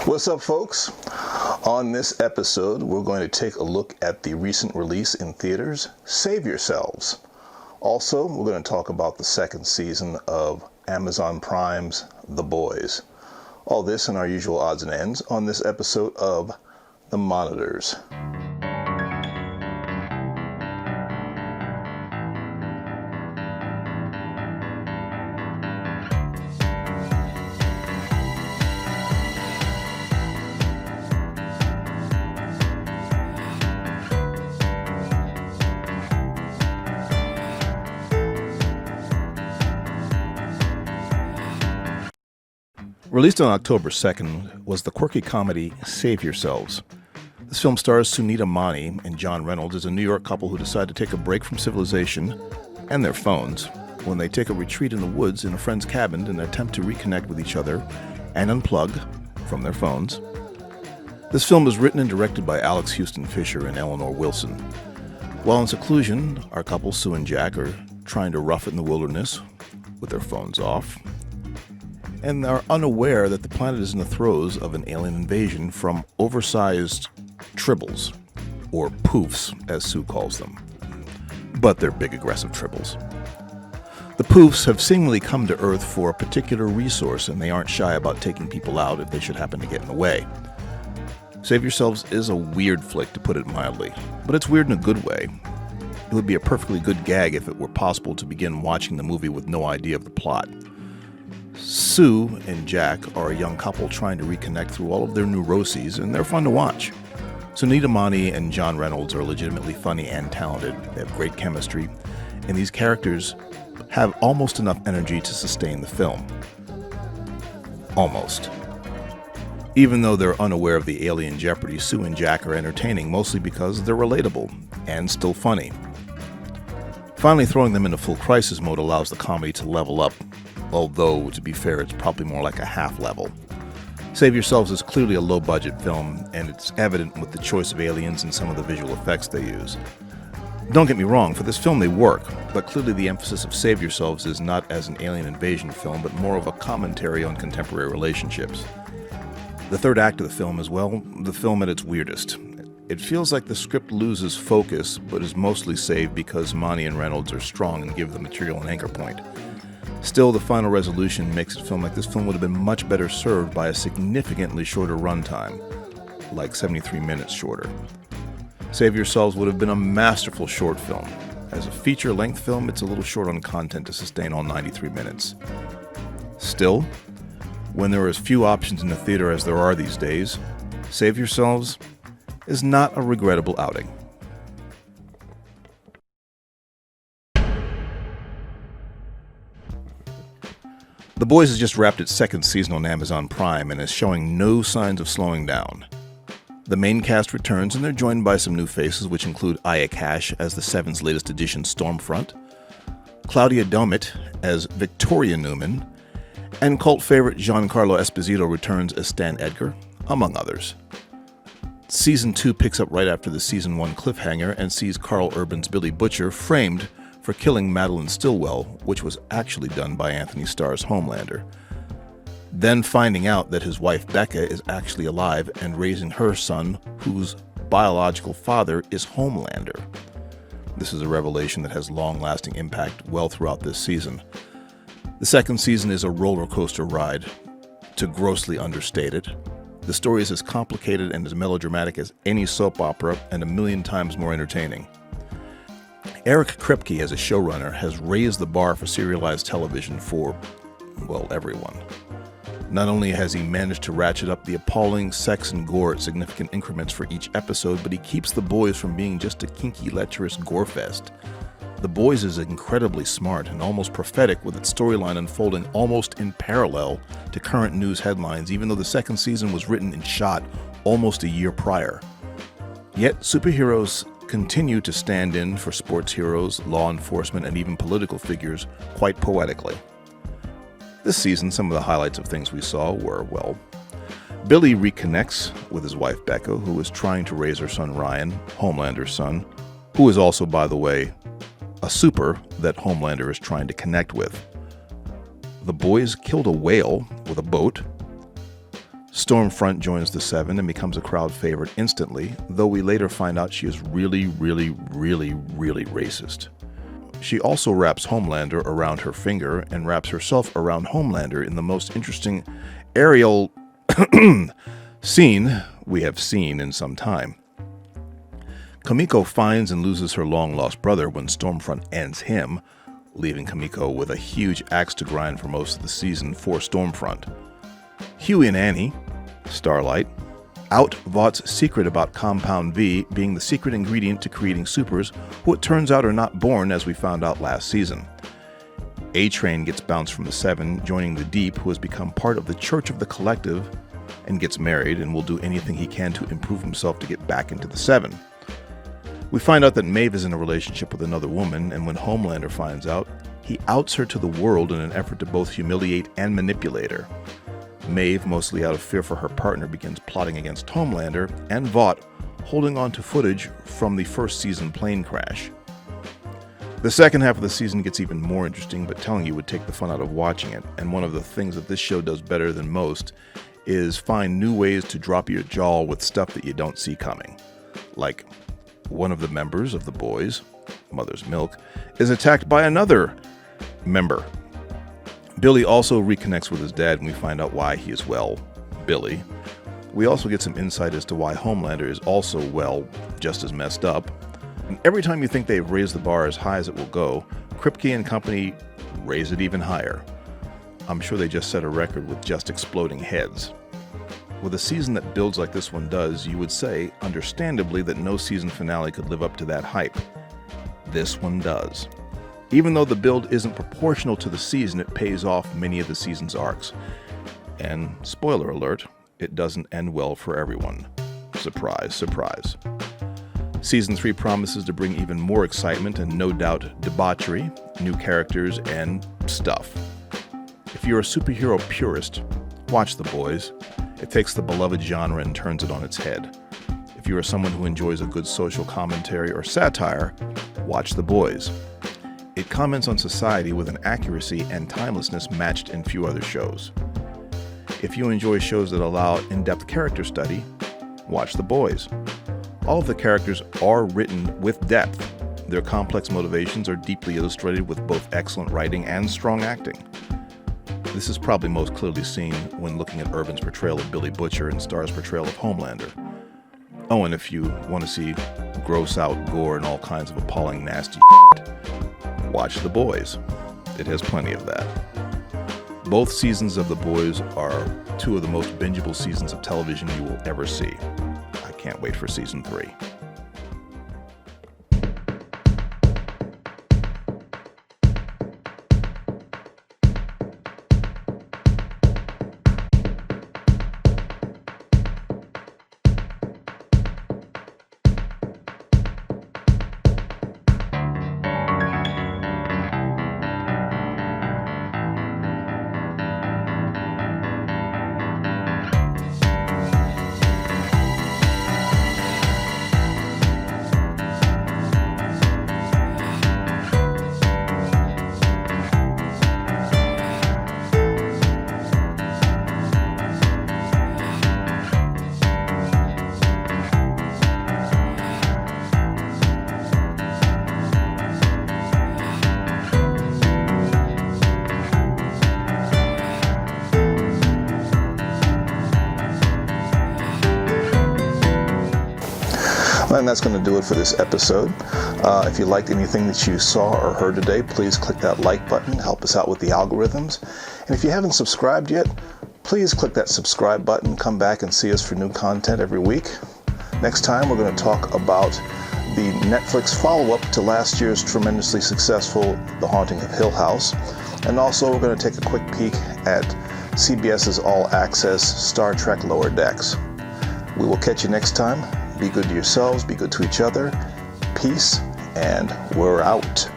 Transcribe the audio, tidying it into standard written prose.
What's up, folks? On this episode, we're going to take a look at the recent release in theaters, Save Yourselves. Also, we're going to talk about the second season of Amazon Prime's The Boys. All this and our usual odds and ends on this episode of The Monitors. Released on October 2nd was the quirky comedy Save Yourselves. This film stars Sunita Mani and John Reynolds as a New York couple who decide to take a break from civilization and their phones when they take a retreat in the woods in a friend's cabin in an attempt to reconnect with each other and unplug from their phones. This film is written and directed by Alex Houston Fisher and Eleanor Wilson. While in seclusion, our couple, Sue and Jack, are trying to rough it in the wilderness with their phones off, and are unaware that the planet is in the throes of an alien invasion from oversized tribbles, or poofs, as Sue calls them. But they're big, aggressive tribbles. The poofs have seemingly come to Earth for a particular resource, and they aren't shy about taking people out if they should happen to get in the way. Save Yourselves is a weird flick, to put it mildly, but it's weird in a good way. It would be a perfectly good gag if it were possible to begin watching the movie with no idea of the plot. Sue and Jack are a young couple trying to reconnect through all of their neuroses, and they're fun to watch. Sunita Mani and John Reynolds are legitimately funny and talented. They have great chemistry, and these characters have almost enough energy to sustain the film. Almost. Even though they're unaware of the alien jeopardy, Sue and Jack are entertaining, mostly because they're relatable and still funny. Finally, throwing them into full crisis mode allows the comedy to level up, although, to be fair, it's probably more like a half level. Save Yourselves is clearly a low-budget film, and it's evident with the choice of aliens and some of the visual effects they use. Don't get me wrong, for this film they work, but clearly the emphasis of Save Yourselves is not as an alien invasion film, but more of a commentary on contemporary relationships. The third act of the film is, well, the film at its weirdest. It feels like the script loses focus, but is mostly saved because Mani and Reynolds are strong and give the material an anchor point. Still, the final resolution makes it feel like this film would have been much better served by a significantly shorter runtime, like 73 minutes shorter. Save Yourselves would have been a masterful short film. As a feature-length film, it's a little short on content to sustain all 93 minutes. Still, when there are as few options in the theater as there are these days, Save Yourselves is not a regrettable outing. The Boys has just wrapped its second season on Amazon Prime and is showing no signs of slowing down. The main cast returns, and they're joined by some new faces, which include Aya Cash as the Seven's latest edition Stormfront, Claudia Domit as Victoria Newman, and cult favorite Giancarlo Esposito returns as Stan Edgar, among others. Season 2 picks up right after the Season 1 cliffhanger and sees Carl Urban's Billy Butcher framed for killing Madeline Stillwell, which was actually done by Anthony Starr's Homelander. Then finding out that his wife Becca is actually alive and raising her son, whose biological father is Homelander. This is a revelation that has long-lasting impact well throughout this season. The second season is a roller coaster ride, to grossly understate it. The story is as complicated and as melodramatic as any soap opera and a million times more entertaining. Eric Kripke, as a showrunner, has raised the bar for serialized television for, well, everyone. Not only has he managed to ratchet up the appalling sex and gore at significant increments for each episode, but he keeps The Boys from being just a kinky, lecherous gore fest. The Boys is incredibly smart and almost prophetic, with its storyline unfolding almost in parallel to current news headlines, even though the second season was written and shot almost a year prior. Yet superheroes continue to stand in for sports heroes, law enforcement, and even political figures quite poetically. This season, some of the highlights of things we saw were, well, Billy reconnects with his wife Becca, who is trying to raise her son Ryan, Homelander's son, who is also, by the way, a super that Homelander is trying to connect with. The Boys killed a whale with a boat. Stormfront joins the Seven and becomes a crowd favorite instantly, though we later find out she is really racist. She also wraps Homelander around her finger and wraps herself around Homelander in the most interesting aerial scene we have seen in some time. Kamiko finds and loses her long-lost brother when Stormfront ends him, leaving Kamiko with a huge axe to grind for most of the season for Stormfront. Huey and Annie, Starlight, out Vought's secret about Compound V being the secret ingredient to creating supers, who it turns out are not born, as we found out last season. A-Train gets bounced from the Seven, joining the Deep, who has become part of the Church of the Collective, and gets married and will do anything he can to improve himself to get back into the Seven. We find out that Maeve is in a relationship with another woman, and when Homelander finds out, he outs her to the world in an effort to both humiliate and manipulate her. Maeve, mostly out of fear for her partner, begins plotting against Homelander and Vought, holding on to footage from the first season plane crash. The second half of the season gets even more interesting, but telling you would take the fun out of watching it, and one of the things that this show does better than most is find new ways to drop your jaw with stuff that you don't see coming. Like, one of the members of the boys, Mother's Milk, is attacked by another member. Billy also reconnects with his dad, and we find out why he is, well, Billy. We also get some insight as to why Homelander is also, well, just as messed up. And every time you think they've raised the bar as high as it will go, Kripke and company raise it even higher. I'm sure they just set a record with just exploding heads. With a season that builds like this one does, you would say, understandably, that no season finale could live up to that hype. This one does. Even though the build isn't proportional to the season, it pays off many of the season's arcs. And, spoiler alert, it doesn't end well for everyone. Surprise, surprise. Season 3 promises to bring even more excitement and no doubt debauchery, new characters, and stuff. If you're a superhero purist, watch The Boys. It takes the beloved genre and turns it on its head. If you are someone who enjoys a good social commentary or satire, watch The Boys. It comments on society with an accuracy and timelessness matched in few other shows. If you enjoy shows that allow in-depth character study, watch The Boys. All of the characters are written with depth. Their complex motivations are deeply illustrated with both excellent writing and strong acting. This is probably most clearly seen when looking at Irvin's portrayal of Billy Butcher and Starr's portrayal of Homelander. Oh, and if you want to see gross out gore and all kinds of appalling nasty shit, watch The Boys. It has plenty of that. Both seasons of The Boys are two of the most bingeable seasons of television you will ever see. I can't wait for season 3. And that's going to do it for this episode. If you liked anything that you saw or heard today, please click that like button, help us out with the algorithms. And if you haven't subscribed yet, please click that subscribe button, come back and see us for new content every week. Next time we're going to talk about the Netflix follow-up to last year's tremendously successful The Haunting of Hill House. And also we're going to take a quick peek at CBS's all-access Star Trek Lower Decks. We will catch you next time. Be good to yourselves, be good to each other. Peace, and we're out.